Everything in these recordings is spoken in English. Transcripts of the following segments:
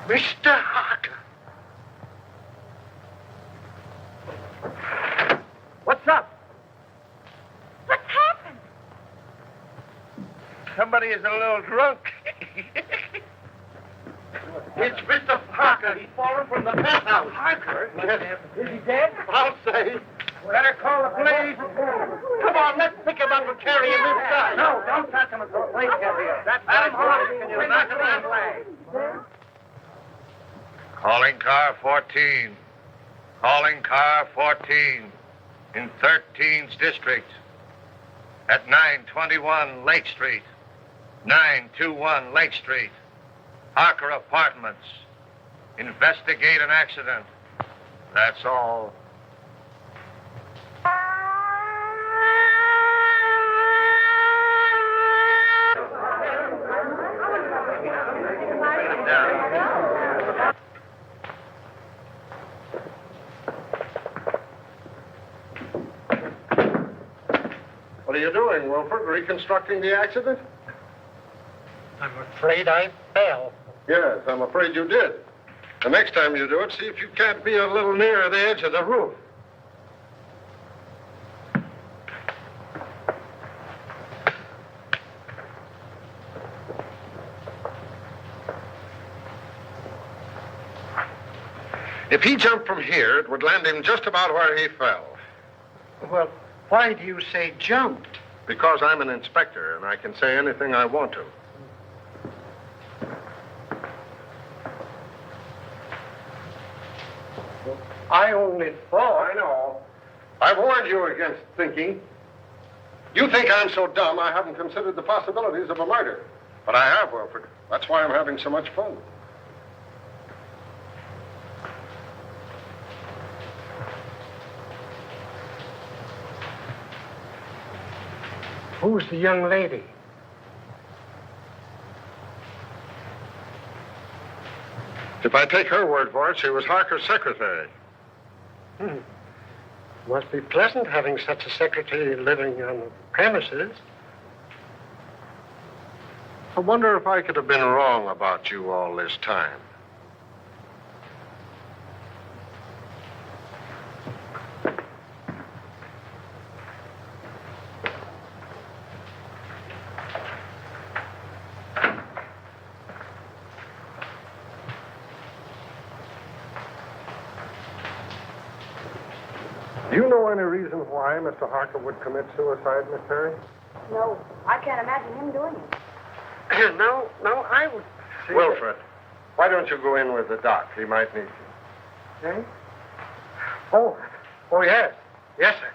Mr. Harker. What's up? What's happened? Somebody is a little drunk. It's Mr. Harker. He's fallen from the penthouse. Harker? Yes. Is he dead? I'll say. Better call the police. Come on, let's pick him up and carry him inside. No, don't touch him until the police get here. That's Adam Hardy. Can you knock him out of the way? Calling car 14. Calling car 14 in 13th District at 921 Lake Street. 921 Lake Street. Harker Apartments. Investigate an accident. That's all. What are you doing, Wilford? Reconstructing the accident? I'm afraid I fell. Yes, I'm afraid you did. The next time you do it, see if you can't be a little nearer the edge of the roof. If he jumped from here, it would land him just about where he fell. Well, why do you say jumped? Because I'm an inspector, and I can say anything I want to. I only thought. I know. I've warned you against thinking. You think I'm so dumb I haven't considered the possibilities of a murder. But I have, Wilford. That's why I'm having so much fun. Who's the young lady? If I take her word for it, she was Harker's secretary. Must be pleasant having such a secretary living on the premises. I wonder if I could have been wrong about you all this time. Do you know any reason why Mr. Harker would commit suicide, Miss Perry? No, I can't imagine him doing it. No, I would say... Wilfred, why don't you go in with the doc? He might need you. Eh? Oh, yes. Yes, sir.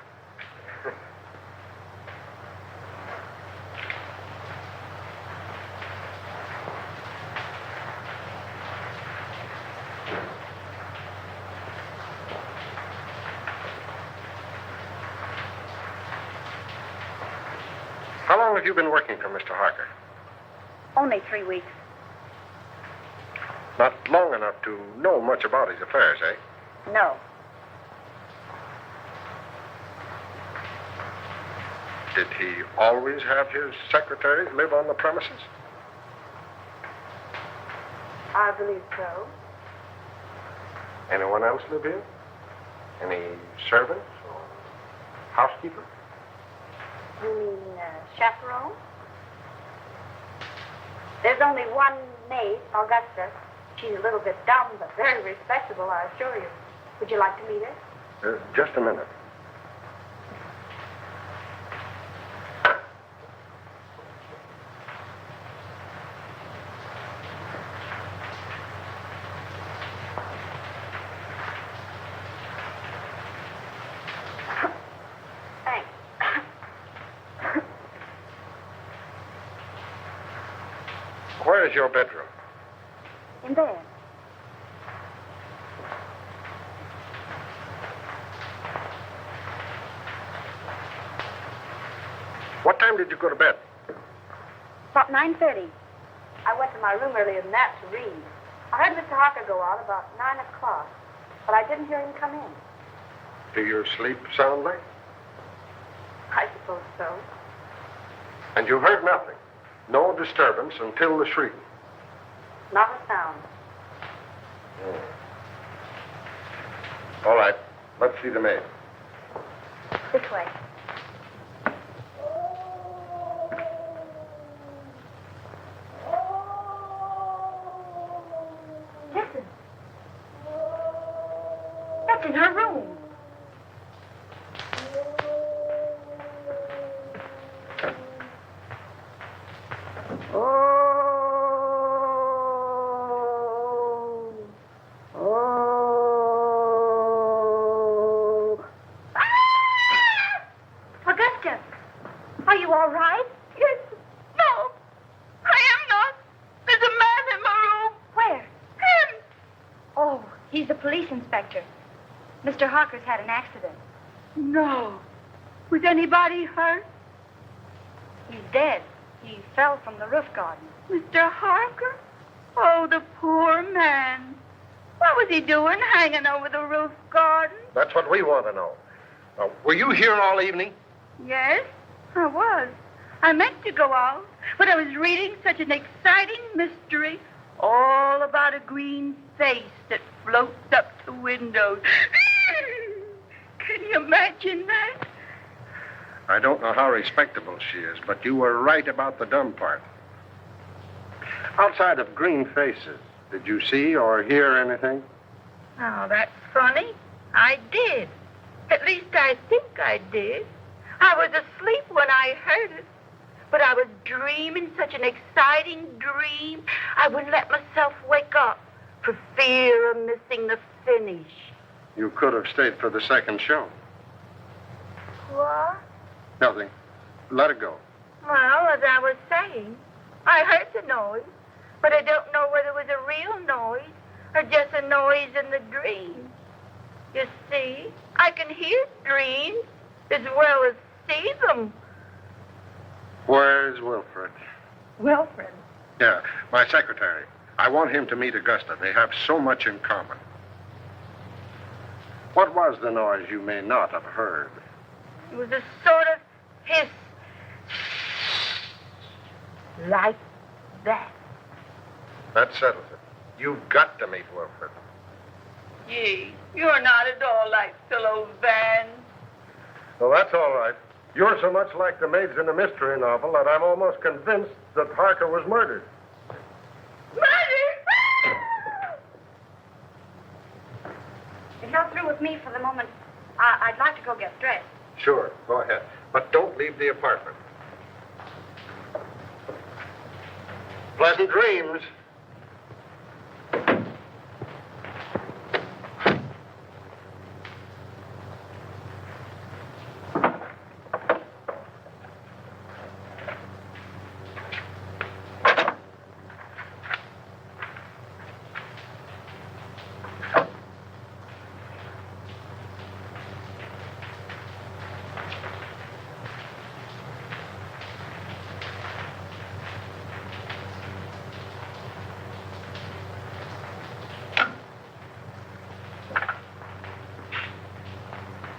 How long have you been working for Mr. Harker? Only 3 weeks. Not long enough to know much about his affairs, eh? No. Did he always have his secretaries live on the premises? I believe so. Anyone else live here? Any servants or housekeeper? You mean chaperone? There's only one maid, Augusta. She's a little bit dumb, but very respectable, I assure you. Would you like to meet her? Just a minute. Thanks. Where is your bedroom? In bed. What time did you go to bed? About 9:30. I went to my room earlier than that to read. I heard Mr. Harker go out about 9 o'clock, but I didn't hear him come in. Do you sleep soundly? I suppose so. And you heard nothing? No disturbance until the shriek? Not a sound. All right. Let's see the maid. This way. Listen. That's in her room. Augusta, are you all right? Yes. No, I am not. There's a man in my room. Where? Him. Oh, he's the police inspector. Mr. Harker's had an accident. No. Was anybody hurt? He's dead. He fell from the roof garden. Mr. Harker? Oh, the poor man. What was he doing hanging over the roof garden? That's what we want to know. Were you here all evening? Yes, I was. I meant to go out, but I was reading such an exciting mystery all about a green face that floats up the windows. Can you imagine that? I don't know how respectable she is, but you were right about the dumb part. Outside of green faces, did you see or hear anything? Oh, that's funny. I did. At least I think I did. I was asleep when I heard it. But I was dreaming such an exciting dream, I wouldn't let myself wake up for fear of missing the finish. You could have stayed for the second show. What? Nothing. Let it go. Well, as I was saying, I heard the noise, but I don't know whether it was a real noise or just a noise in the dream. You see, I can hear dreams as well as see them. Where's Wilfred? Wilfred? Yeah, my secretary. I want him to meet Augusta. They have so much in common. What was the noise you may not have heard? It was a sort of hiss. Like that. That settles it. You've got to meet Wilfred. Gee, you're not at all like Philo Van. Well, that's all right. You're so much like the maids in a mystery novel that I'm almost convinced that Harker was murdered. Murder! If you're through with me for the moment, I'd like to go get dressed. Sure, go ahead. But don't leave the apartment. Pleasant dreams.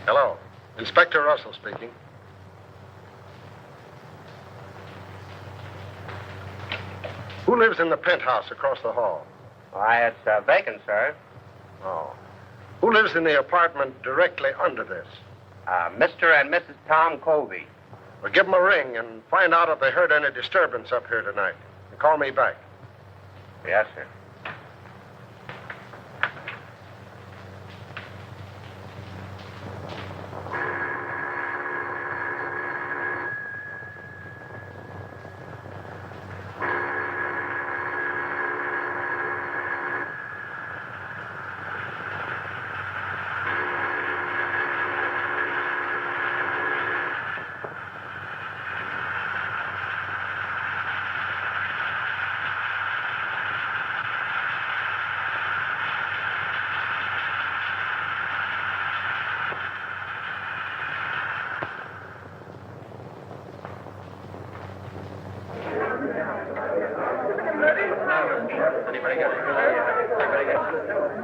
Hello. Inspector Russell speaking. Who lives in the penthouse across the hall? Why, it's vacant, sir. Oh. Who lives in the apartment directly under this? Mr. and Mrs. Tom Colby. Well, give them a ring and find out if they heard any disturbance up here tonight. And call me back. Yes, sir.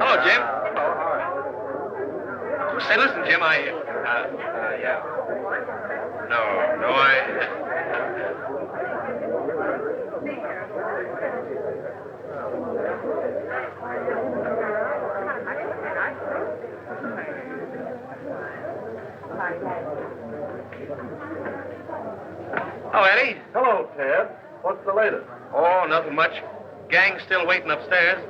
Hello, Jim. Say, listen, Jim, Yeah. No, Oh, Eddie. Hello, Ted. What's the latest? Oh, nothing much. Gang's still waiting upstairs.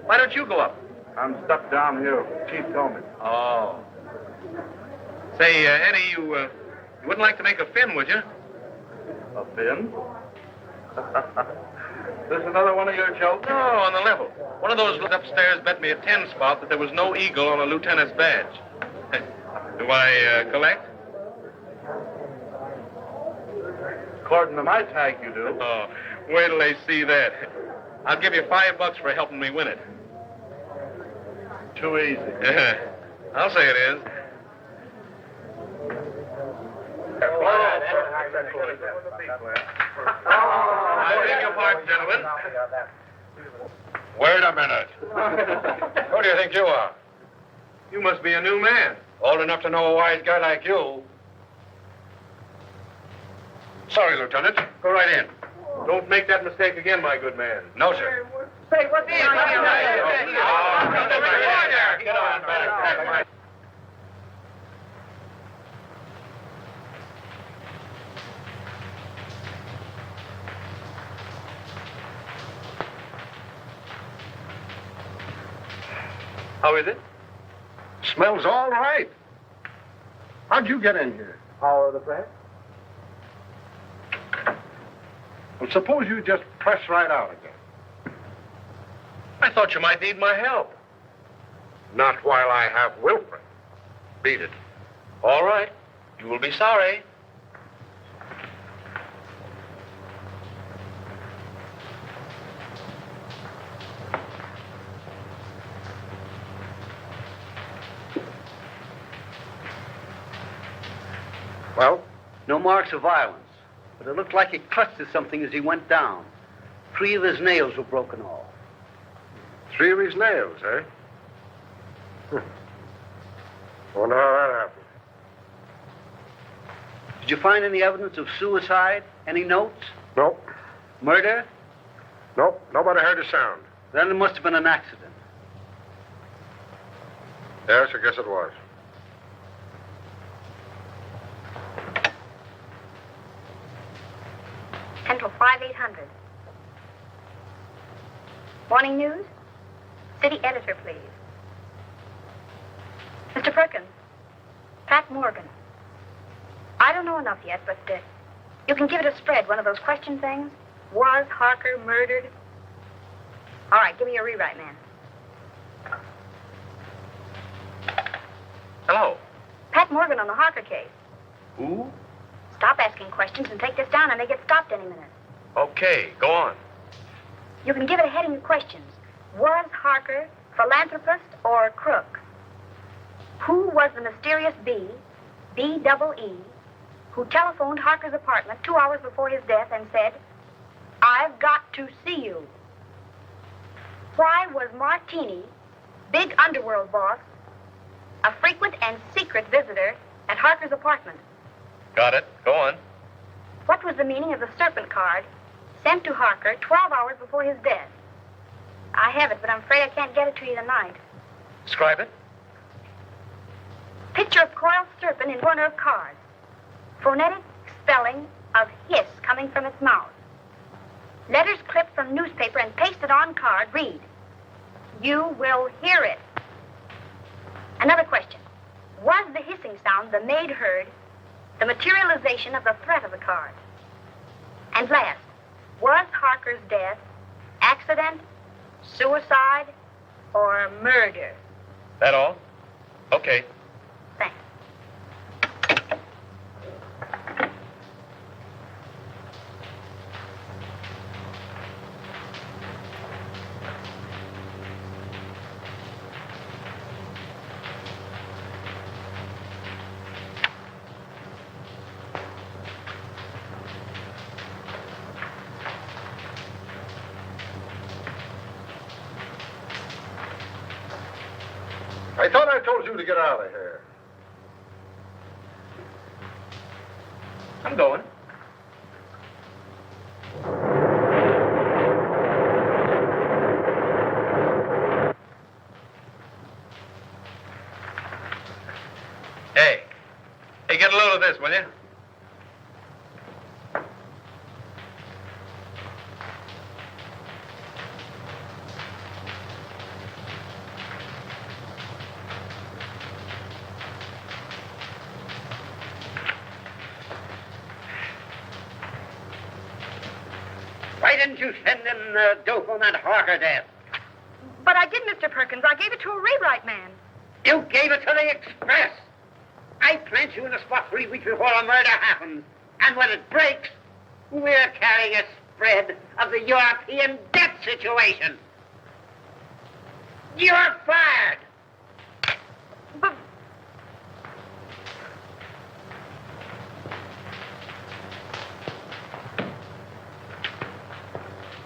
Why don't you go up? I'm stuck down here. Chief told me. Oh. Say, Eddie, you wouldn't like to make a fin, would you? A fin? This another one of your jokes? No, on the level. One of those upstairs bet me a 10 spot that there was no eagle on a lieutenant's badge. Do I collect? According to my tag, you do. Oh, wait till they see that. I'll give you $5 for helping me win it. Too easy. I'll say it is. I beg your pardon, gentlemen. Wait a minute. Who do you think you are? You must be a new man. Old enough to know a wise guy like you. Sorry, Lieutenant. Go right in. Don't make that mistake again, my good man. No, sir. Say, what's the Get on back. How is it? Smells all right. How'd you get in here? Power of the press? Well, suppose you just press right out again. I thought you might need my help. Not while I have Wilfred. Beat it. All right. You will be sorry. Well? No marks of violence, but it looked like he clutched at something as he went down. 3 of his nails were broken off. 3 of his nails, eh? Wonder how that happened. Did you find any evidence of suicide? Any notes? Nope. Murder? Nope. Nobody heard a sound. Then it must have been an accident. Yes, I guess it was. Central 5800. Morning news? City editor, please. Mr. Perkins, Pat Morgan. I don't know enough yet, but you can give it a spread, one of those question things. Was Harker murdered? All right, give me your rewrite, man. Hello. Pat Morgan on the Harker case. Who? Stop asking questions and take this down. I may get stopped any minute. Okay, go on. You can give it a heading of questions. Was Harker philanthropist or crook? Who was the mysterious B-double-E, who telephoned Harker's apartment 2 hours before his death and said, "I've got to see you"? Why was Martini, big underworld boss, a frequent and secret visitor at Harker's apartment? Got it. Go on. What was the meaning of the serpent card sent to Harker 12 hours before his death? I have it, but I'm afraid I can't get it to you tonight. Describe it. Picture of coiled serpent in corner of card. Phonetic spelling of hiss coming from its mouth. Letters clipped from newspaper and pasted on card read, "You will hear it." Another question. Was the hissing sound the maid heard the materialization of the threat of the card? And last, was Harker's death accident, suicide, or murder? That all? Okay. Thanks. I thought I told you to get out of here. I'm going. Hey, roll of this, will you? Why didn't you send in dope on that Harker desk? But I did, Mr. Perkins. I gave it to a rewrite man. You gave it to the Express. I plant you in a spot 3 weeks before a murder happens. And when it breaks, we're carrying a spread of the European debt situation. You're fired. But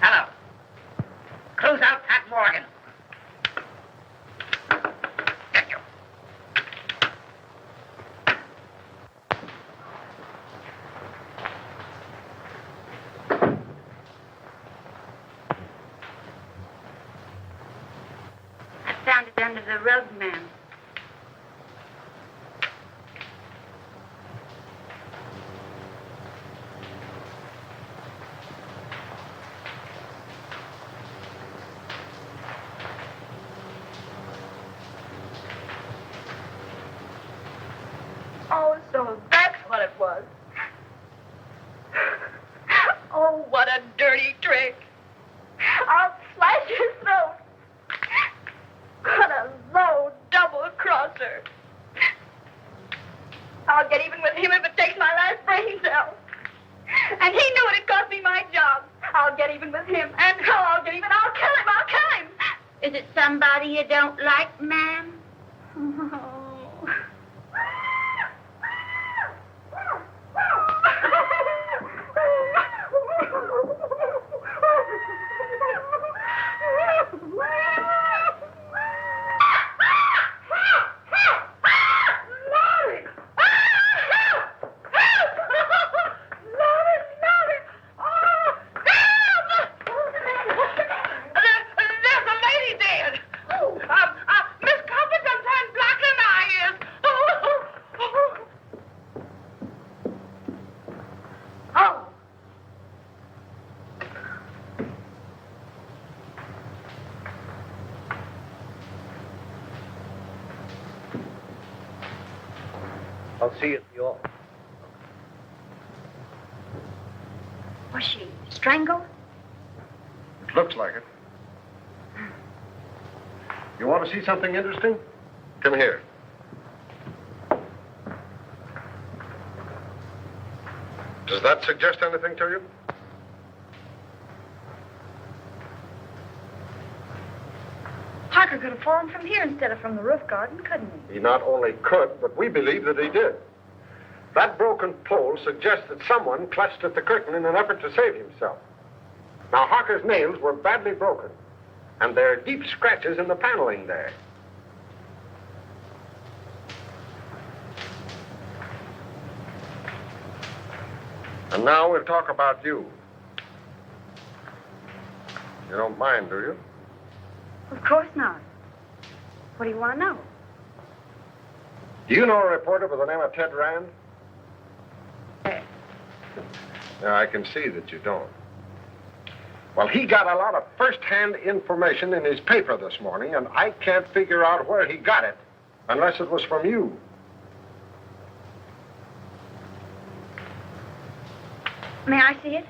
Hello. Close out Pat Morgan. Thank you. I found it under the rug, ma'am. oh, so that's what it was. Oh, what a dirty trick. I'll slash his throat. What a low double-crosser. I'll get even with him if it takes my last brain cell. And he knew it'd cost me my job. I'll get even with him. And how I'll get even, I'll kill him. I'll kill him. Is it somebody you don't like, ma'am? I'll see you at the office. Was she strangled? It looks like it. You want to see something interesting? Come here. Does that suggest anything to you? Harker could have fallen from here instead of from the roof garden, couldn't he? He not only could, but we believe that he did. That broken pole suggests that someone clutched at the curtain in an effort to save himself. Now, Harker's nails were badly broken, and there are deep scratches in the paneling there. And now we'll talk about you. You don't mind, do you? Of course not. What do you want to know? Do you know a reporter by the name of Ted Rand? Yeah, I can see that you don't. Well, he got a lot of first-hand information in his paper this morning, and I can't figure out where he got it, unless it was from you. May I see it?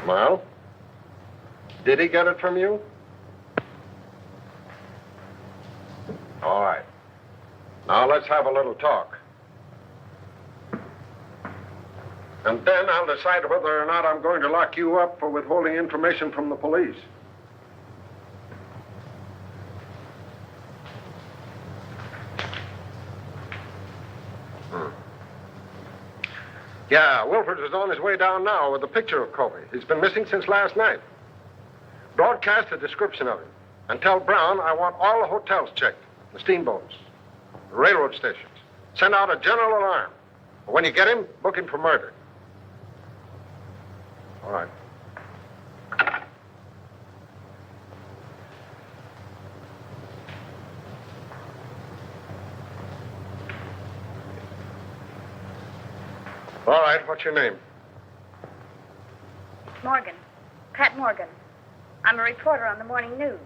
Well, did he get it from you? All right. Now let's have a little talk. And then I'll decide whether or not I'm going to lock you up for withholding information from the police. Yeah, Wilford is on his way down now with a picture of Kobe. He's been missing since last night. Broadcast a description of him. And tell Brown I want all the hotels checked, the steamboats, the railroad stations. Send out a general alarm. When you get him, book him for murder. All right. All right, what's your name? Morgan. Pat Morgan. I'm a reporter on the morning news.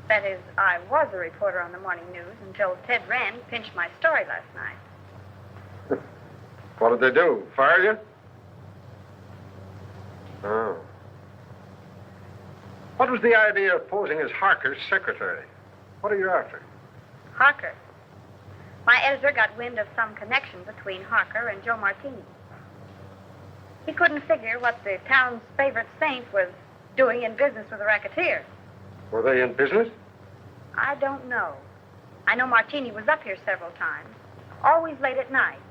That is, I was a reporter on the morning news until Ted Rand pinched my story last night. What did they do? Fire you? Oh. What was the idea of posing as Harker's secretary? What are you after? Harker. My editor got wind of some connection between Harker and Joe Martini. He couldn't figure what the town's favorite saint was doing in business with a racketeer. Were they in business? I don't know. I know Martini was up here several times, always late at night,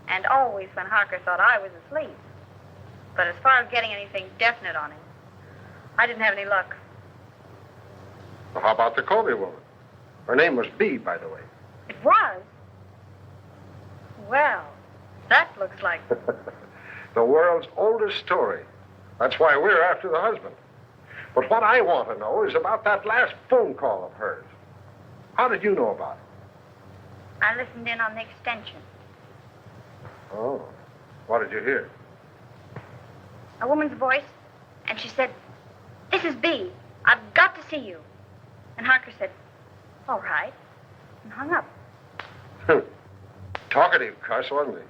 and always when Harker thought I was asleep. But as far as getting anything definite on him, I didn't have any luck. Well, how about the Colby woman? Her name was Bee, by the way. It was? Well, that looks like... The world's oldest story. That's why we're after the husband. But what I want to know is about that last phone call of hers. How did you know about it? I listened in on the extension. Oh. What did you hear? A woman's voice, and she said, "This is Bee. I've got to see you." And Harker said, "All right," and hung up. Talkative cuss, wasn't he?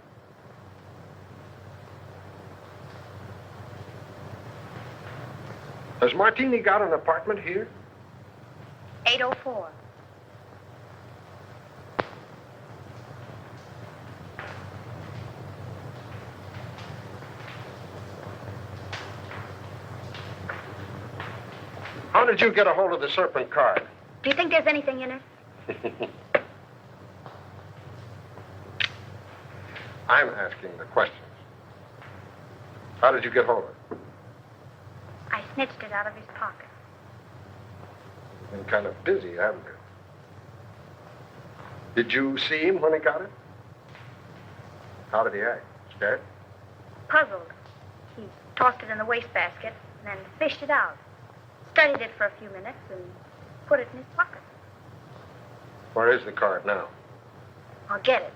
Has Martini got an apartment here? 804. How did you get a hold of the Serpent card? Do you think there's anything in it? I'm asking the questions. How did you get hold of it? I snitched it out of his pocket. You've been kind of busy, haven't you? Did you see him when he got it? How did he act? Scared? Puzzled. He tossed it in the wastebasket and then fished it out. Studied it for a few minutes and put it in his pocket. Where is the card now? I'll get it.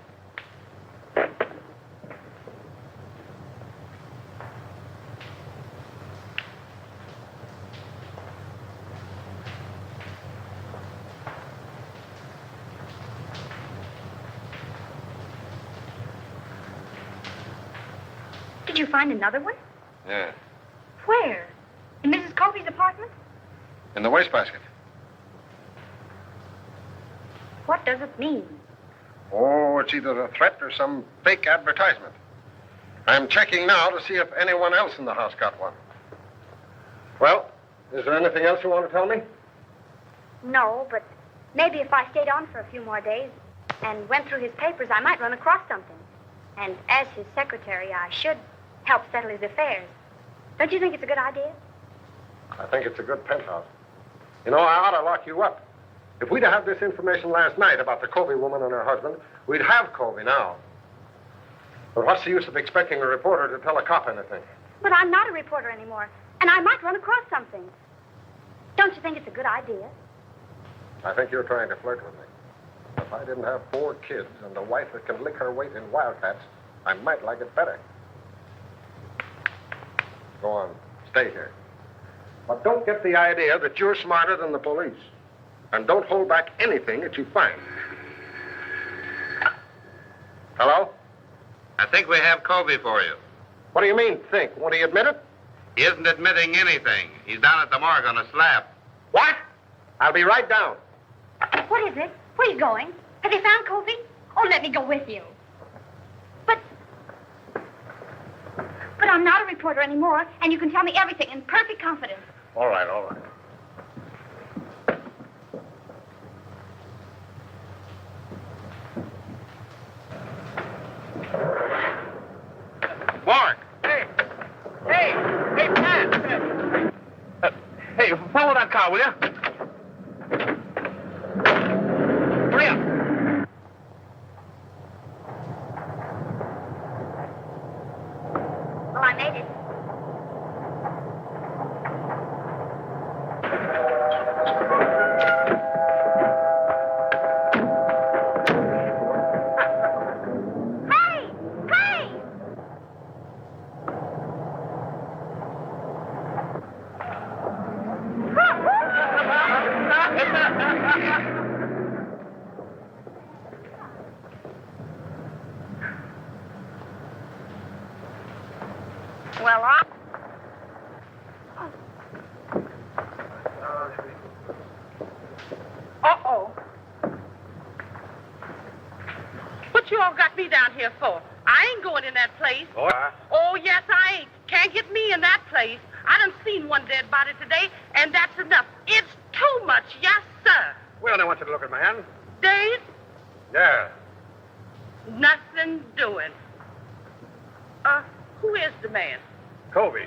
Did you find another one? Yeah. Where? In Mrs. Colby's apartment? In the wastebasket. What does it mean? Oh, it's either a threat or some fake advertisement. I'm checking now to see if anyone else in the house got one. Well, is there anything else you want to tell me? No, but maybe if I stayed on for a few more days and went through his papers, I might run across something. And as his secretary, I should help settle his affairs. Don't you think it's a good idea? I think it's a good penthouse. You know, I ought to lock you up. If we'd have this information last night about the Colby woman and her husband, we'd have Colby now. But what's the use of expecting a reporter to tell a cop anything? But I'm not a reporter anymore, and I might run across something. Don't you think it's a good idea? I think you're trying to flirt with me. If I didn't have 4 kids and a wife that can lick her weight in wildcats, I might like it better. Go on. Stay here. But don't get the idea that you're smarter than the police. And don't hold back anything that you find. Hello? I think we have Colby for you. What do you mean, think? Won't he admit it? He isn't admitting anything. He's down at the morgue on a slab. What? I'll be right down. What is it? Where are you going? Have you found Colby? Oh, let me go with you. But I'm not a reporter anymore, and you can tell me everything in perfect confidence. All right, all right. Morgue! Hey, Pat! Hey, follow that car, will you? Hurry up. Well, I made it. Hey! Well, I... Uh-oh. What you all got me down here for? I ain't going in that place. Oh, yes, I ain't. Can't get me in that place. I done seen one dead body today, and that's enough. It's too much, yes, sir. Well, I want you to look at my hand. Dave, Yeah. nothing doing. Who is the man? Colby.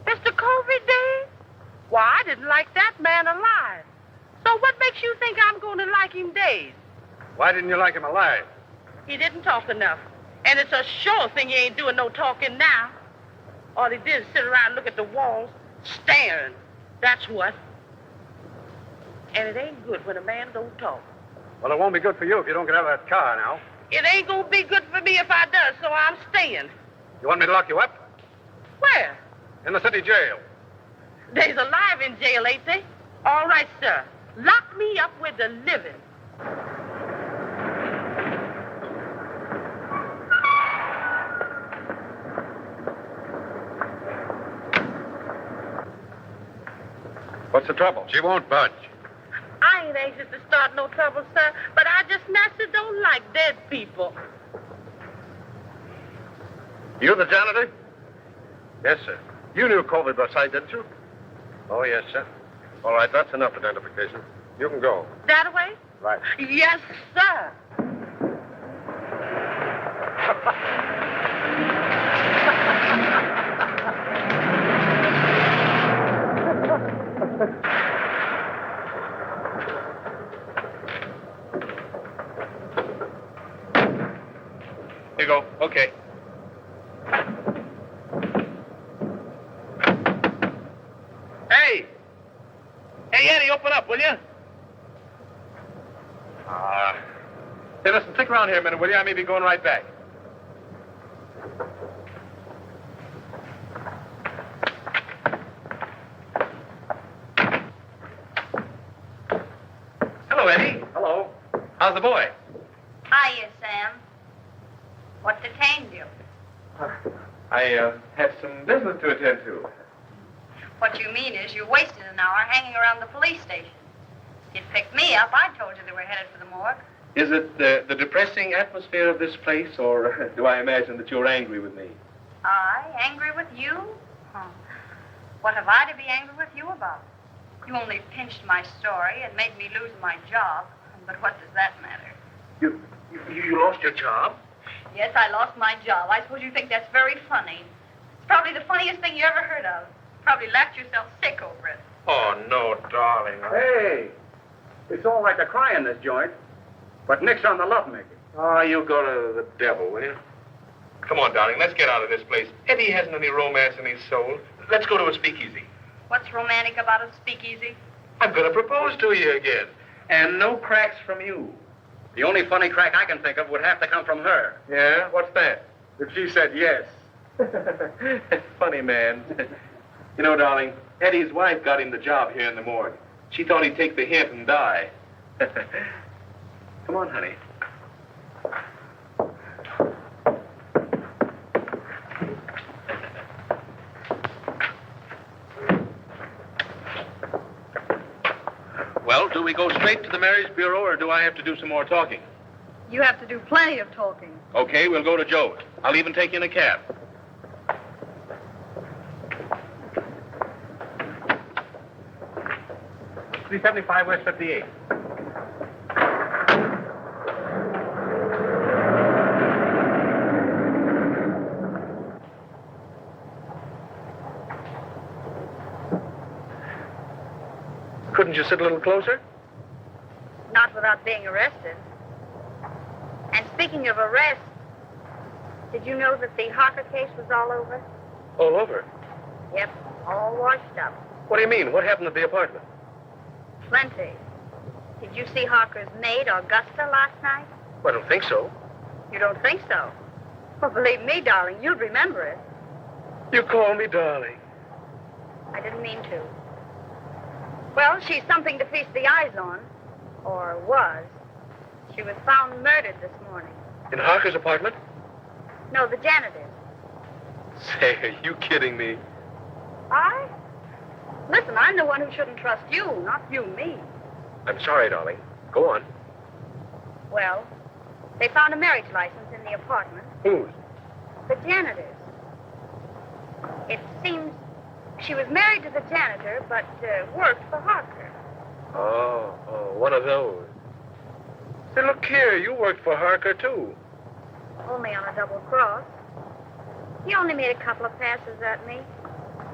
Mr. Colby, Dave? Why, I didn't like that man alive. So what makes you think I'm going to like him, Dave? Why didn't you like him alive? He didn't talk enough. And it's a sure thing he ain't doing no talking now. All he did is sit around and look at the walls, staring. That's what. And it ain't good when a man don't talk. Well, it won't be good for you if you don't get out of that car now. It ain't gonna be good for me if I does, so I'm staying. You want me to lock you up? Where? In the city jail. They's alive in jail, ain't they? All right, sir. Lock me up with the living. What's the trouble? She won't budge. I ain't anxious to start no trouble, sir, but I just naturally don't like dead people. You the janitor? Yes, sir. You knew Colby Brasai, didn't you? Oh, yes, sir. All right, that's enough identification. You can go. That way? Right. Yes, sir. Here you go. Okay. Hey! Hey, Eddie, open up, will you? Hey, listen, stick around here a minute, will you? I may be going right back. Hello, Eddie. Hello. How's the boy? Hiya, Sam. What detained you? I had some business to attend to. What you mean is you wasted an hour hanging around the police station. If you'd picked me up, I told you they were headed for the morgue. Is it the depressing atmosphere of this place, or do I imagine that you're angry with me? I? Angry with you? Huh. What have I to be angry with you about? You only pinched my story and made me lose my job. But what does that matter? You lost your job? Yes, I lost my job. I suppose you think that's very funny. It's probably the funniest thing you ever heard of. Probably laughed yourself sick over it. Oh, no, darling. Hey, it's all right to cry in this joint, but nix on the lovemaking. Oh, you go to the devil, will you? Come on, darling, let's get out of this place. Eddie hasn't any romance in his soul. Let's go to a speakeasy. What's romantic about a speakeasy? I'm going to propose to you again. And no cracks from you. The only funny crack I can think of would have to come from her. Yeah? What's that? If she said yes. Funny man. You know, darling, Eddie's wife got him the job here in the morgue. She thought he'd take the hint and die. Come on, honey. Well, do we go straight to the marriage bureau, or do I have to do some more talking? You have to do plenty of talking. Okay, we'll go to Joe's. I'll even take you in a cab. $375 West 58. Couldn't you sit a little closer? Not without being arrested. And speaking of arrest, did you know that the Harker case was all over? All over. Yep, all washed up. What do you mean? What happened at the apartment? Plenty. Did you see Harker's maid, Augusta, last night? I don't think so. You don't think so? Well, believe me, darling, you'll remember it. You call me darling. I didn't mean to. Well, she's something to feast the eyes on. Or was. She was found murdered this morning. In Harker's apartment? No, the janitor's. Say, are you kidding me? I? Listen, I'm the one who shouldn't trust you, not you me. I'm sorry, darling. Go on. Well, they found a marriage license in the apartment. Whose? The janitor's. It seems she was married to the janitor, but worked for Harker. Oh, one of those. Say, look here, you worked for Harker, too. Only on a double cross. He only made a couple of passes at me.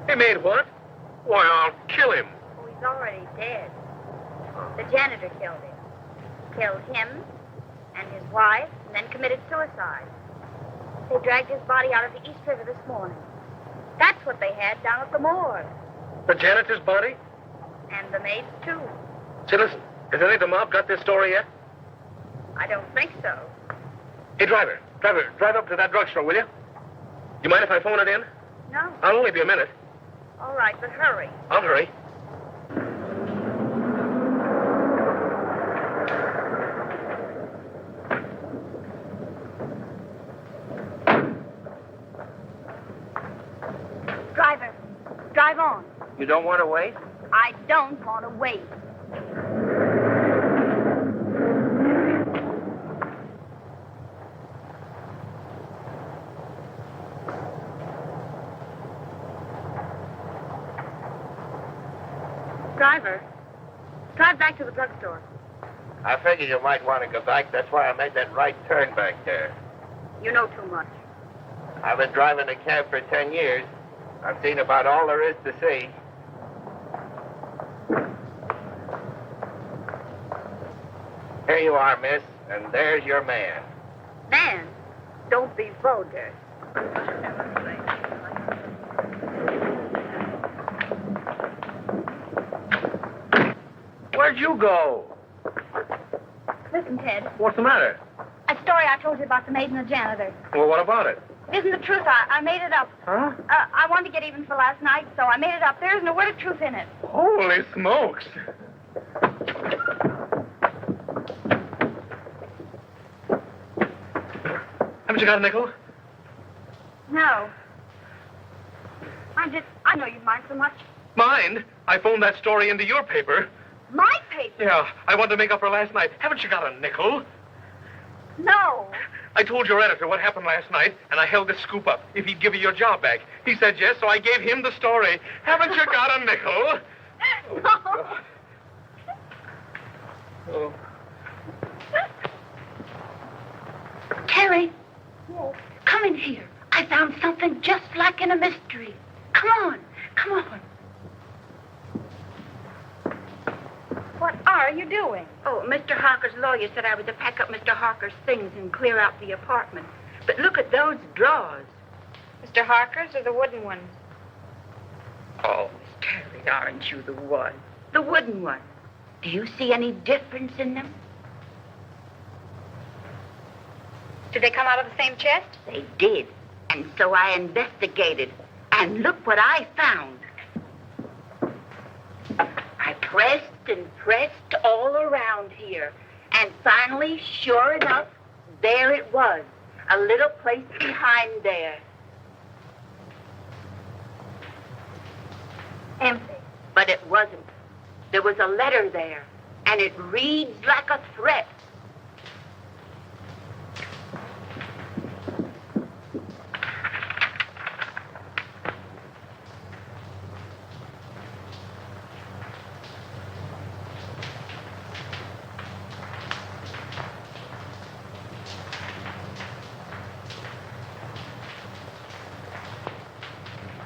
He made what? Why, I'll kill him. Oh, he's already dead. The janitor killed him. Killed him and his wife, and then committed suicide. They dragged his body out of the East River this morning. That's what they had down at the morgue. The janitor's body? And the maid's, too. Say, listen, has any of the mob got this story yet? I don't think so. Hey, driver, drive up to that drugstore, will you? You mind if I phone it in? No. I'll only be a minute. All right, but hurry. I'll hurry. Driver, drive on. You don't want to wait? I don't want to wait. Driver, drive back to the drugstore. I figured you might want to go back. That's why I made that right turn back there. You know too much. I've been driving a cab for 10 years. I've seen about all there is to see. Here you are, miss, and there's your man. Man, don't be vulgar. Where'd you go? Listen, Ted. What's the matter? A story I told you about the maid and the janitor. Well, what about it? It isn't the truth. I made it up. Huh? I wanted to get even for last night, so I made it up. There isn't a word of truth in it. Holy smokes. Haven't you got a nickel? No. I know you'd mind so much. Mind? I phoned that story into your paper. My paper? Yeah, I wanted to make up for last night. Haven't you got a nickel? No. I told your editor what happened last night, and I held this scoop up if he'd give you your job back. He said yes, so I gave him the story. Haven't you got a nickel? No. Oh. Terry, come in here. I found something just like in a mystery. Come on, come on. What are you doing? Oh, Mr. Harker's lawyer said I was to pack up Mr. Harker's things and clear out the apartment. But look at those drawers. Mr. Harker's or the wooden ones? Oh, Miss Terry, aren't you the one? The wooden one. Do you see any difference in them? Did they come out of the same chest? They did. And so I investigated. And look what I found. I pressed and pressed all around here. And finally, sure enough, there it was. A little place behind there. Empty. But it wasn't. There was a letter there. And it reads like a threat.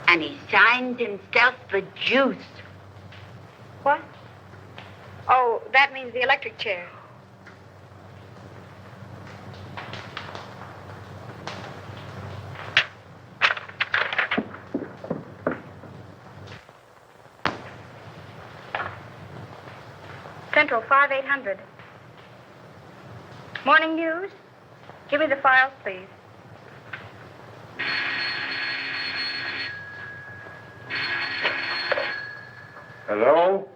And he signs himself the Juice. What? Oh, that means the electric chair. Central 5800. Morning news. Give me the files, please. Hello?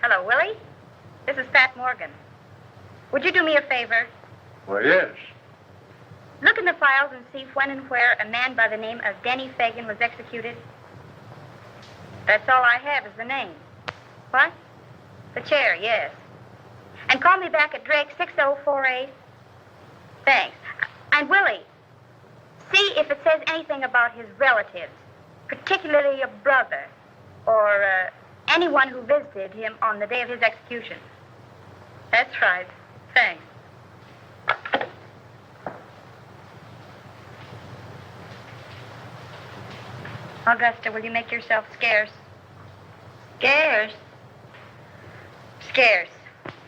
Hello, Willie. This is Pat Morgan. Would you do me a favor? Well, yes. Look in the files and see when and where a man by the name of Denny Fagan was executed. That's all I have is the name. What? The chair, yes. And call me back at Drake 6048. Thanks. And Willie, see if it says anything about his relatives, particularly a brother or anyone who visited him on the day of his execution. That's right. Thanks. Augusta, will you make yourself scarce? Scarce? Scarce.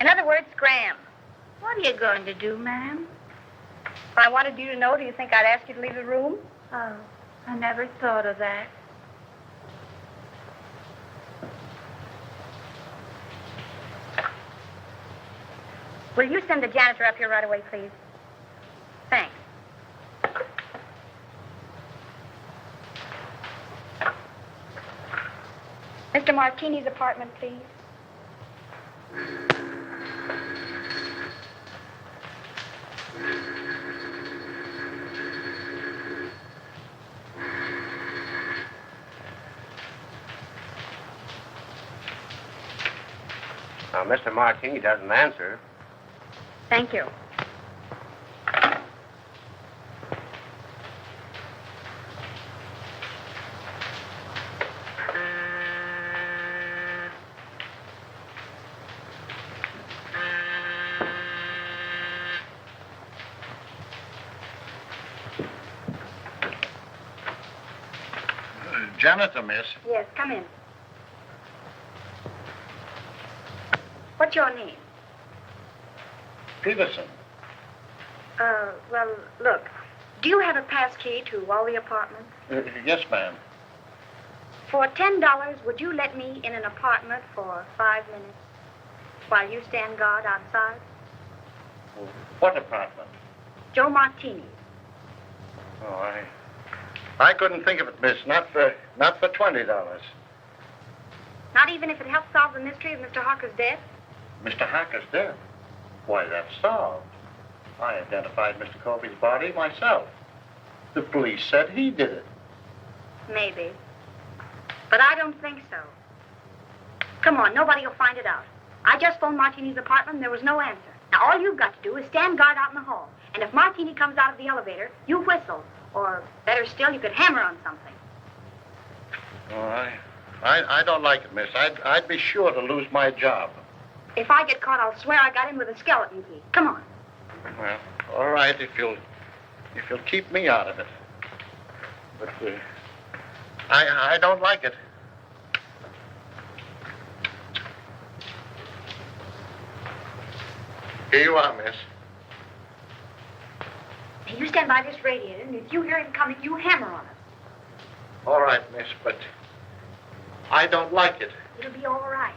In other words, Graham. What are you going to do, ma'am? If I wanted you to know, do you think I'd ask you to leave the room? Oh, I never thought of that. Will you send the janitor up here right away, please? Thanks. Mr. Martini's apartment, please. Now, Mr. Martini doesn't answer. Thank you. Janitor, miss. Yes, come in. What's your name? Peterson. Well, look. Do you have a pass key to all the apartments? Yes, ma'am. For $10, would you let me in an apartment for 5 minutes while you stand guard outside? What apartment? Joe Martini's. Oh, I couldn't think of it, miss. Not for $20. Not even if it helps solve the mystery of Mr. Harker's death? Mr. Harker's dead. Why, that's solved. I identified Mr. Colby's body myself. The police said he did it. Maybe. But I don't think so. Come on, nobody will find it out. I just phoned Martini's apartment and there was no answer. Now, all you've got to do is stand guard out in the hall. And if Martini comes out of the elevator, you whistle. Or, better still, you could hammer on something. Oh, I don't like it, miss. I'd be sure to lose my job. If I get caught, I'll swear I got in with a skeleton key. Come on. Well, all right, if you'll keep me out of it. But I don't like it. Here you are, miss. Now, you stand by this radiator, and if you hear him coming, you hammer on it. All right, miss, but I don't like it. It'll be all right.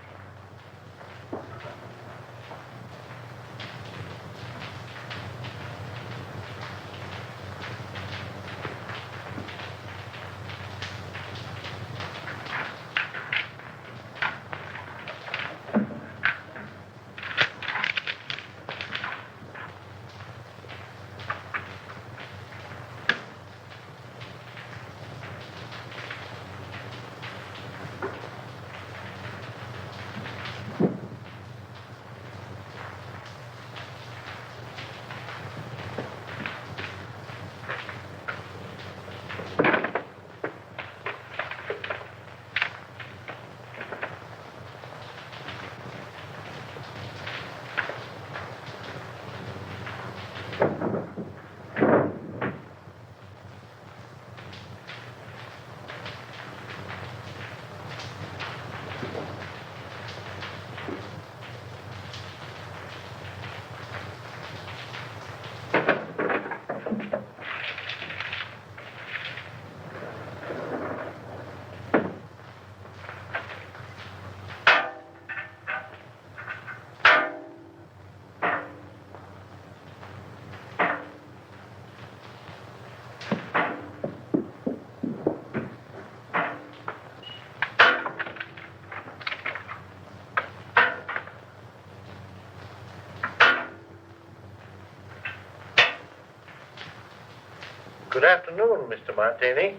Good afternoon, Mr. Martini.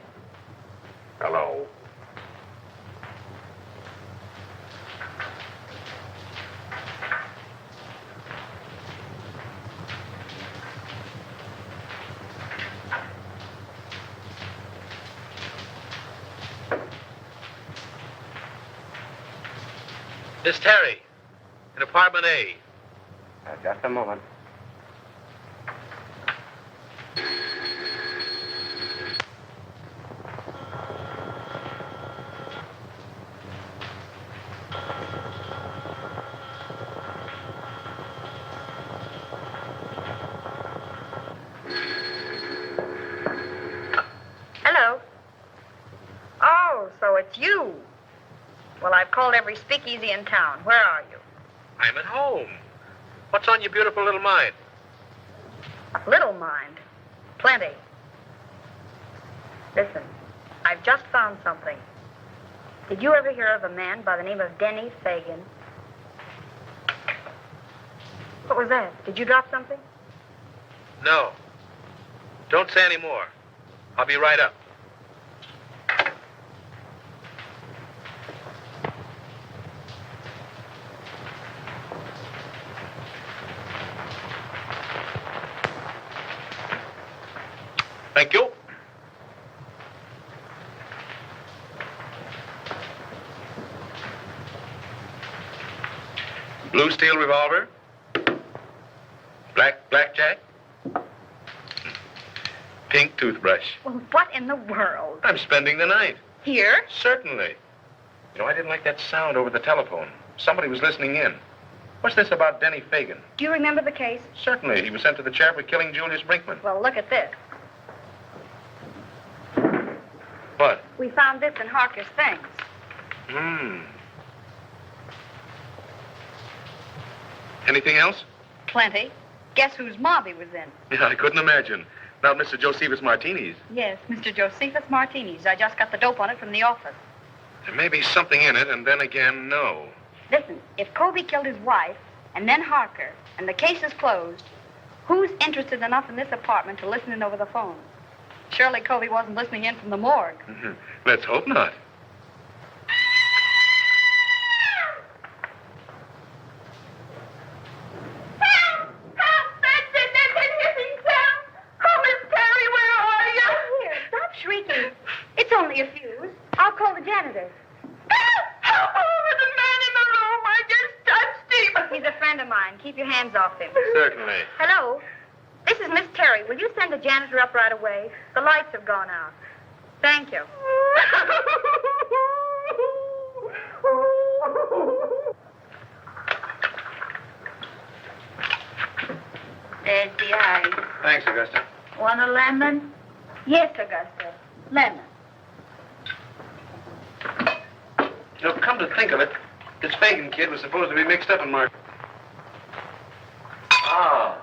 Hello. Miss Terry, in apartment A. Just a moment. Hello. Oh, so it's you. Well, I've called every speakeasy in town. Where are you? I'm at home. What's on your beautiful little mind? Little mind. Plenty. Listen, I've just found something. Did you ever hear of a man by the name of Denny Fagan? What was that? Did you drop something? No. Don't say any more. I'll be right up. Thank you. Blue steel revolver. Blackjack. Pink toothbrush. Well, what in the world? I'm spending the night. Here? Certainly. You know, I didn't like that sound over the telephone. Somebody was listening in. What's this about Denny Fagan? Do you remember the case? Certainly. He was sent to the chair for killing Julius Brinkman. Well, look at this. What? We found this in Harker's things. Anything else? Plenty. Guess whose mob he was in? Yeah, I couldn't imagine. Not Mr. Josephus Martini's. Yes, Mr. Josephus Martini's. I just got the dope on it from the office. There may be something in it, and then again, no. Listen, if Colby killed his wife, and then Harker, and the case is closed, who's interested enough in this apartment to listen in over the phone? Surely Colby wasn't listening in from the morgue. Let's hope not. Shrieking. It's only a fuse. I'll call the janitor. Help! There's a man in the room. I just touched him. He's a friend of mine. Keep your hands off him. Certainly. Hello? This is Miss Terry. Will you send the janitor up right away? The lights have gone out. Thank you. There's the ice. Thanks, Augusta. Want a lemon? Yes, Augusta. Lemon. You know, come to think of it, this Fagan kid was supposed to be mixed up in Mark. Ah.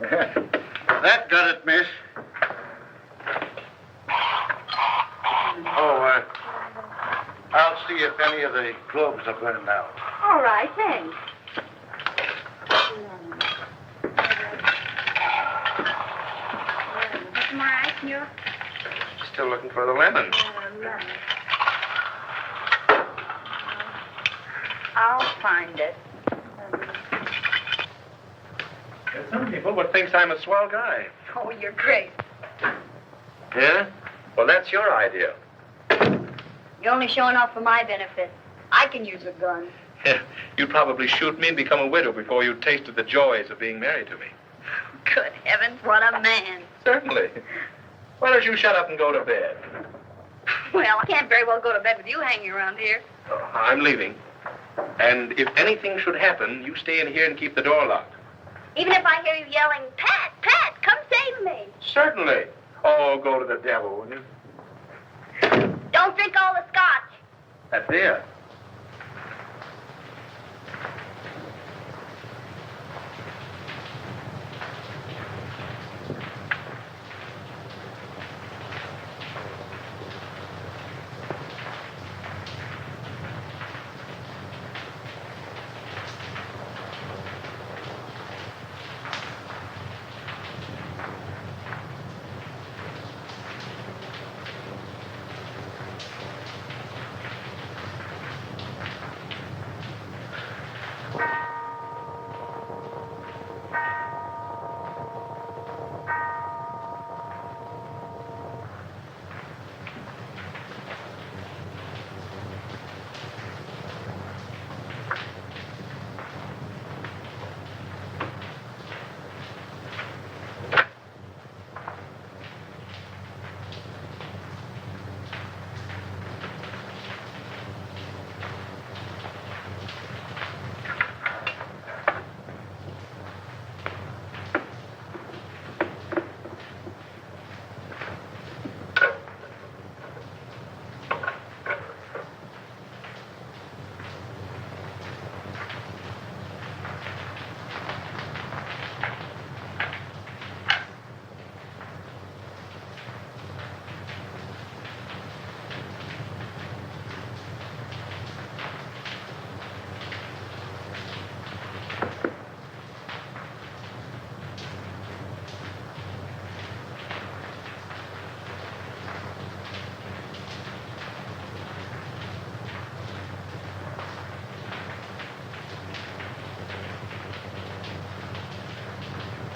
That got it, miss. Oh, I'll see if any of the globes are burned out. All right, thanks. What's more ice in your... Still looking for the lemon. lemon. I'll find it. There's some people would think I'm a swell guy. Oh, you're great. Yeah? Well, that's your idea. You're only showing off for my benefit. I can use a gun. Yeah, you'd probably shoot me and become a widow before you'd tasted the joys of being married to me. Good heavens, what a man. Certainly. Why don't you shut up and go to bed? Well, I can't very well go to bed with you hanging around here. Oh, I'm leaving. And if anything should happen, you stay in here and keep the door locked. Even if I hear you yelling, Pat, Pat, come save me. Certainly. Oh, go to the devil, will you? Don't drink all the scotch. That's it.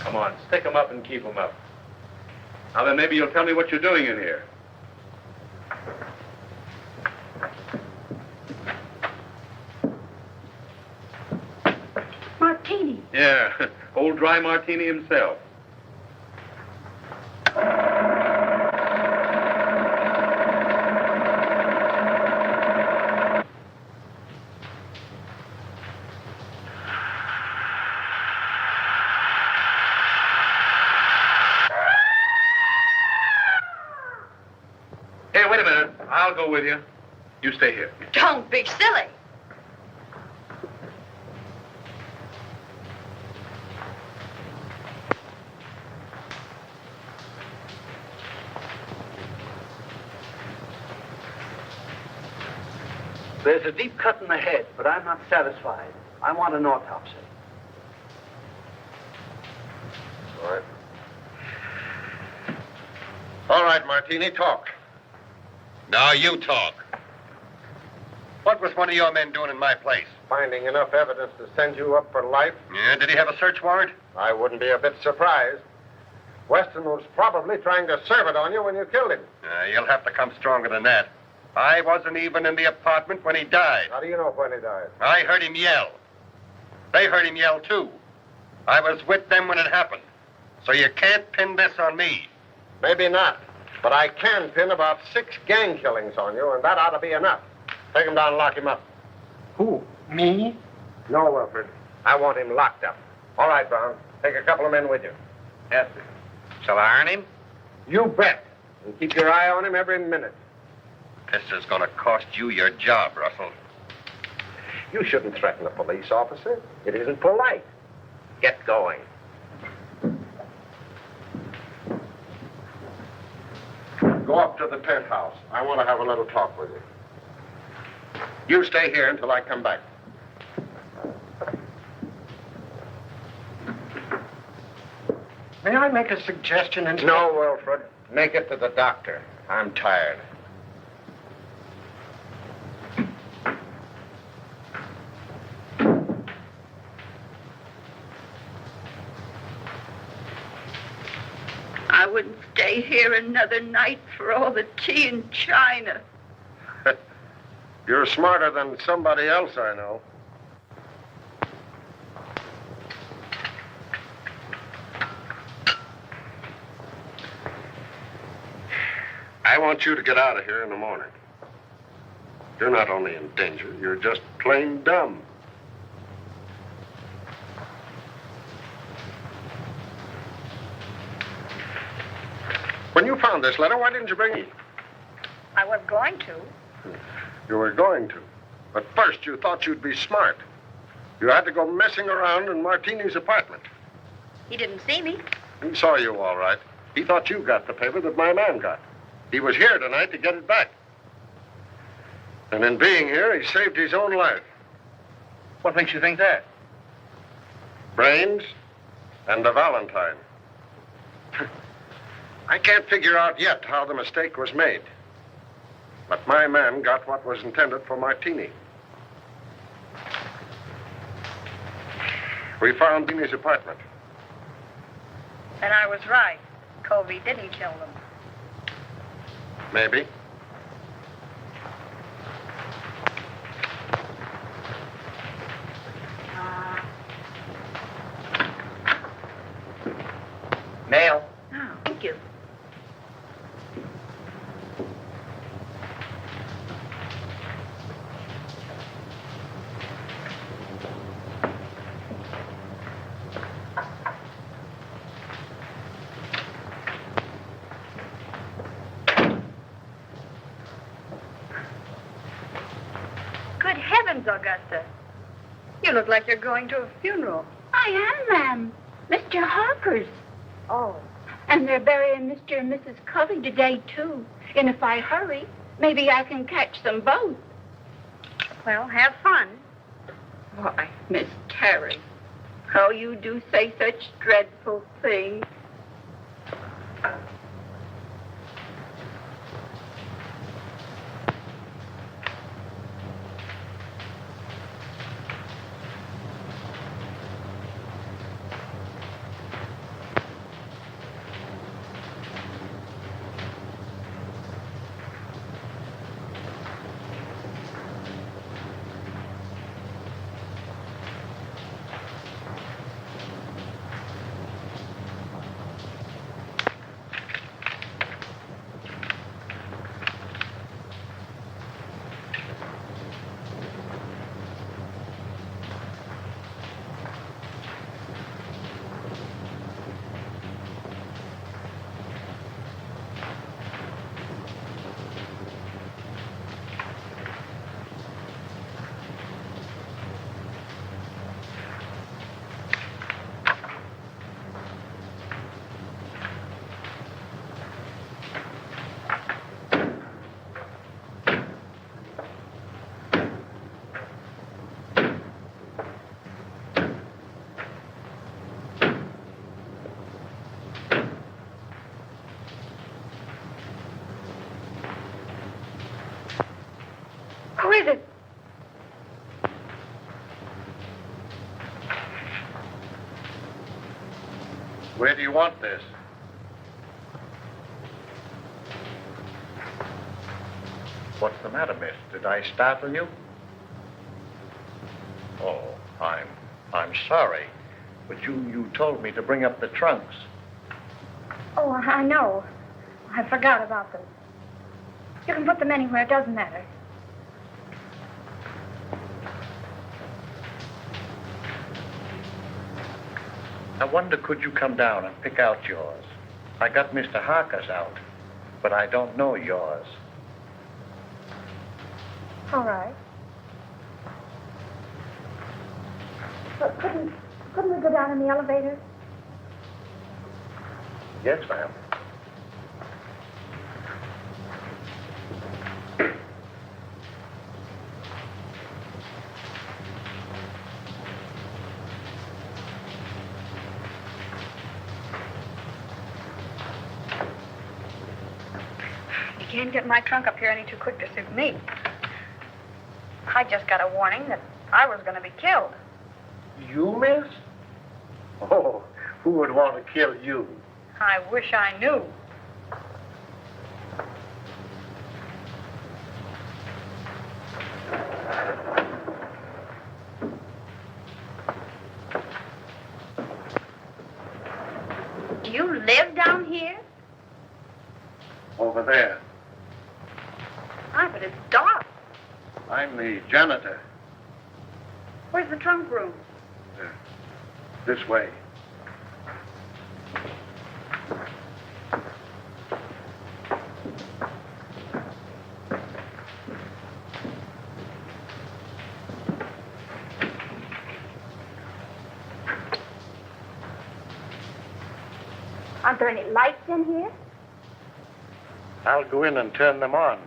Come on, stick 'em up and keep 'em up. Now then, maybe you'll tell me what you're doing in here. Martini. Yeah, old dry martini himself. Hey, wait a minute. I'll go with you. You stay here. Don't be silly. There's a deep cut in the head, but I'm not satisfied. I want an autopsy. All right. All right, Martini, talk. Now you talk. What was one of your men doing in my place? Finding enough evidence to send you up for life? Yeah, did he have a search warrant? I wouldn't be a bit surprised. Weston was probably trying to serve it on you when you killed him. You'll have to come stronger than that. I wasn't even in the apartment when he died. How do you know when he died? I heard him yell. They heard him yell, too. I was with them when it happened. So you can't pin this on me. Maybe not. But I can pin about 6 gang killings on you, and that ought to be enough. Take him down and lock him up. Who? Me? No, Wilfred. I want him locked up. All right, Brown. Take a couple of men with you. Yes, sir. Shall I earn him? You bet. And keep your eye on him every minute. This is going to cost you your job, Russell. You shouldn't threaten a police officer. It isn't polite. Get going. Go up to the penthouse. I want to have a little talk with you. You stay here until I come back. May I make a suggestion instead? No, Wilfred. Make it to the doctor. I'm tired. I wouldn't stay here another night for all the tea and china. You're smarter than somebody else I know. I want you to get out of here in the morning. You're not only in danger, you're just plain dumb. When you found this letter, why didn't you bring it? I was going to. You were going to. But first, you thought you'd be smart. You had to go messing around in Martini's apartment. He didn't see me. He saw you all right. He thought you got the paper that my man got. He was here tonight to get it back. And in being here, he saved his own life. What makes you think that? Brains and a Valentine. I can't figure out yet how the mistake was made. But my man got what was intended for Martini. We found in his apartment. And I was right. Covey didn't kill them. Maybe. Mail. Oh, thank you. Good heavens, Augusta. You look like you're going to a funeral. I am, ma'am. Mr. Harper's. Oh. And they're burying Mr. and Mrs. Covey today, too. And if I hurry, maybe I can catch them both. Well, have fun. Why, Miss Terry, how you do say such dreadful things. Where do you want this? What's the matter, miss? Did I startle you? Oh, I'm sorry. But you told me to bring up the trunks. Oh, I know. I forgot about them. You can put them anywhere. It doesn't matter. I wonder, could you come down and pick out yours? I got Mr. Harker's out, but I don't know yours. All right. But couldn't we go down in the elevator? Yes, ma'am. You can't get my trunk up here any too quick to suit me. I just got a warning that I was going to be killed. You, miss? Oh, who would want to kill you? I wish I knew. Do you live down here? Over there. Ah, but it's dark. I'm the janitor. Where's the trunk room? This way. Aren't there any lights in here? I'll go in and turn them on.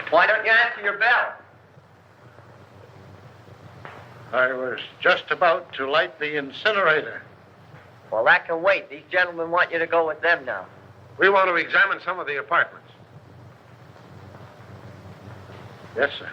Why don't you answer your bell? I was just about to light the incinerator. Well, that can wait. These gentlemen want you to go with them now. We want to examine some of the apartments. Yes, sir.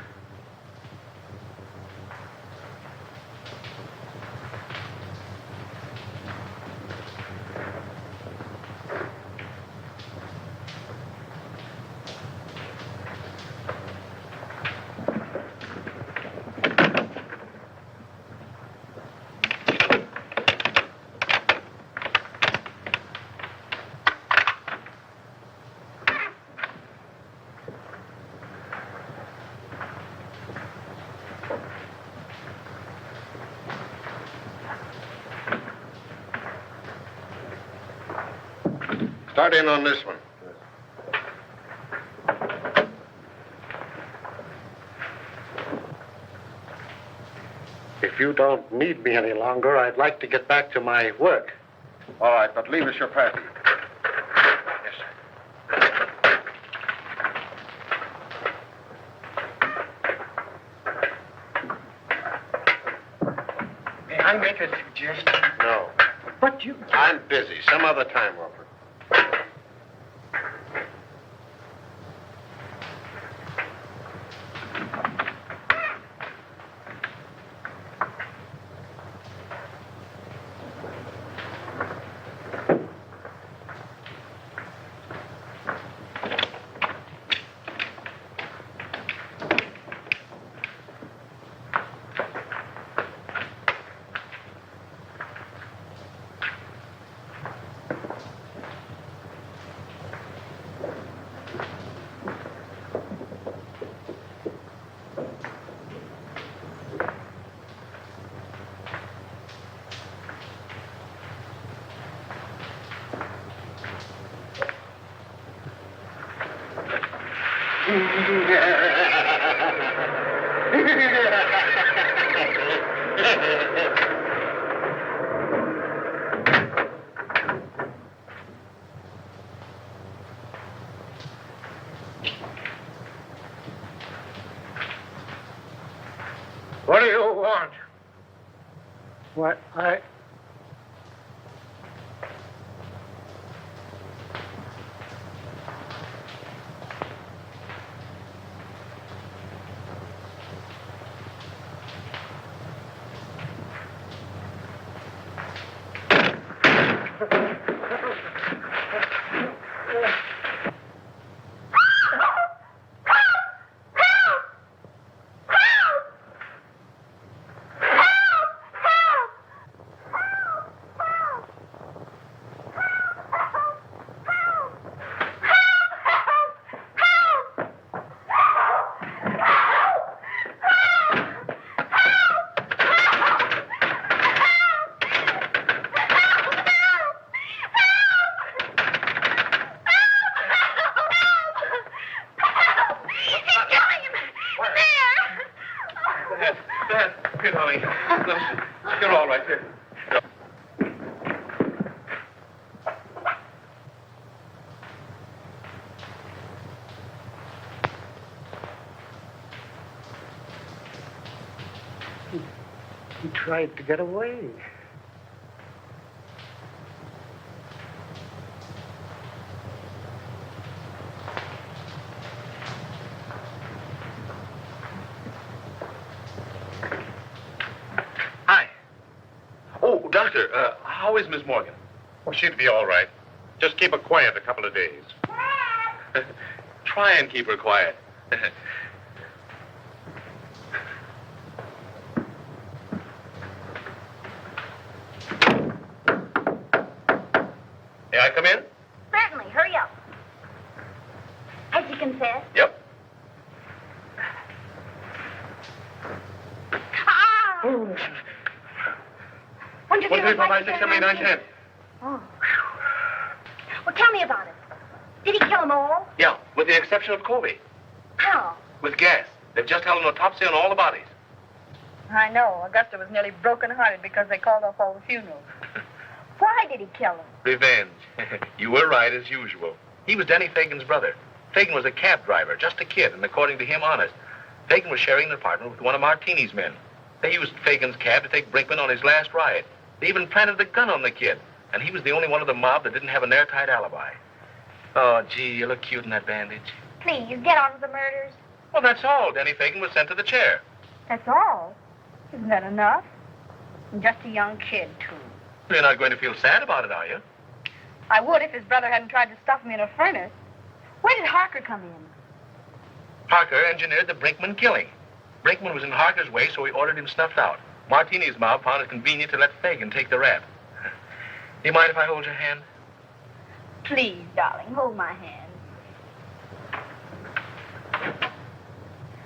Start in on this one. If you don't need me any longer, I'd like to get back to my work. All right, but leave us your party. Yes, sir. May I make a suggestion? No. But you... I'm busy. Some other time, Wilfred. What do you want? What? Here, darling. No, you're all right here. He tried to get away. Hi. Oh, Doctor, how is Miss Morgan? Well, she'd be all right. Just keep her quiet a couple of days. Try and keep her quiet. May I come in? Certainly. Hurry up. Has he confessed? Yep. Ah! 1, 2, 3, 4, 5, 6, 7, 8, 9, 10. Oh. Well, tell me about it. Did he kill them all? Yeah, with the exception of Colby. How? With gas. They've just held an autopsy on all the bodies. I know. Augusta was nearly broken-hearted because they called off all the funerals. Why did he kill them? Revenge. You were right, as usual. He was Denny Fagan's brother. Fagan was a cab driver, just a kid, and according to him, honest. Fagan was sharing an apartment with one of Martini's men. They used Fagan's cab to take Brinkman on his last ride. They even planted a gun on the kid, and he was the only one of the mob that didn't have an airtight alibi. Oh, gee, you look cute in that bandage. Please, get on with the murders. Well, that's all. Denny Fagan was sent to the chair. That's all. Isn't that enough? And just a young kid, too. You're not going to feel sad about it, are you? I would if his brother hadn't tried to stuff him in a furnace. Where did Harker come in? Harker engineered the Brinkman killing. Brinkman was in Harker's way, so he ordered him snuffed out. Martini's mob found it convenient to let Fagan take the rap. Do you mind if I hold your hand? Please, darling, hold my hand.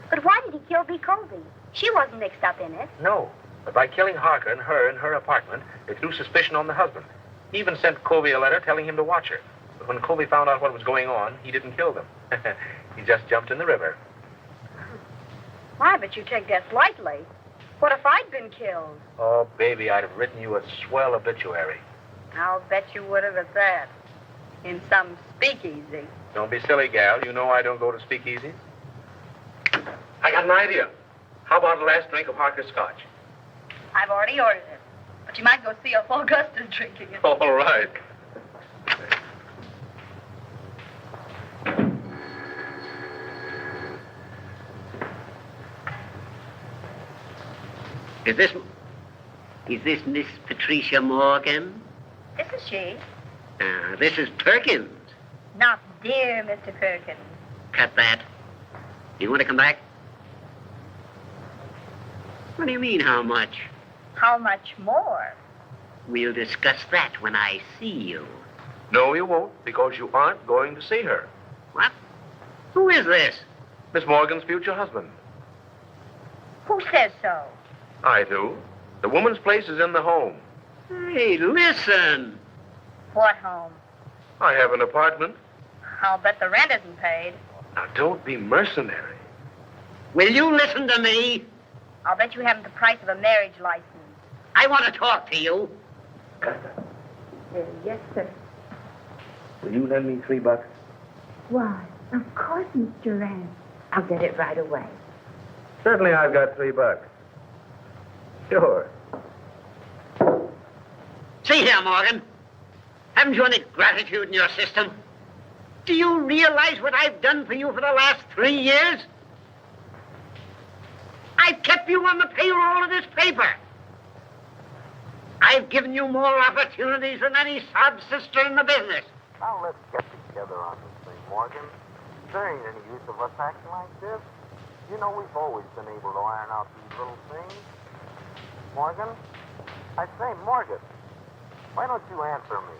But why did he kill B. Colby? She wasn't mixed up in it. No. But by killing Harker and her in her apartment, they threw suspicion on the husband. He even sent Colby a letter telling him to watch her. But when Colby found out what was going on, he didn't kill them. He just jumped in the river. Why, but you take death lightly. What if I'd been killed? Oh, baby, I'd have written you a swell obituary. I'll bet you would have at that. In some speakeasy. Don't be silly, gal. You know I don't go to speakeasies. I got an idea. How about a last drink of Harker's scotch? I've already ordered it. But you might go see if Augusta's drinking it. All right. Is this Miss Patricia Morgan? This is she. This is Perkins. Not dear Mr. Perkins. Cut that. You want to come back? What do you mean, how much? How much more? We'll discuss that when I see you. No, you won't, because you aren't going to see her. What? Who is this? Miss Morgan's future husband. Who says so? I do. The woman's place is in the home. Hey, listen. What home? I have an apartment. I'll bet the rent isn't paid. Now, don't be mercenary. Will you listen to me? I'll bet you haven't the price of a marriage license. I want to talk to you. Yes, sir. Will you lend me $3? Why, of course, Mr. Rand. I'll get it right away. Certainly I've got $3. Sure. See here, Morgan. Haven't you any gratitude in your system? Do you realize what I've done for you for the last 3 years? I've kept you on the payroll of this paper. I've given you more opportunities than any sob sister in the business. Now let's get together on this thing, Morgan. There ain't any use of us acting like this. You know we've always been able to iron out these little things. Morgan? I say, Morgan, why don't you answer me?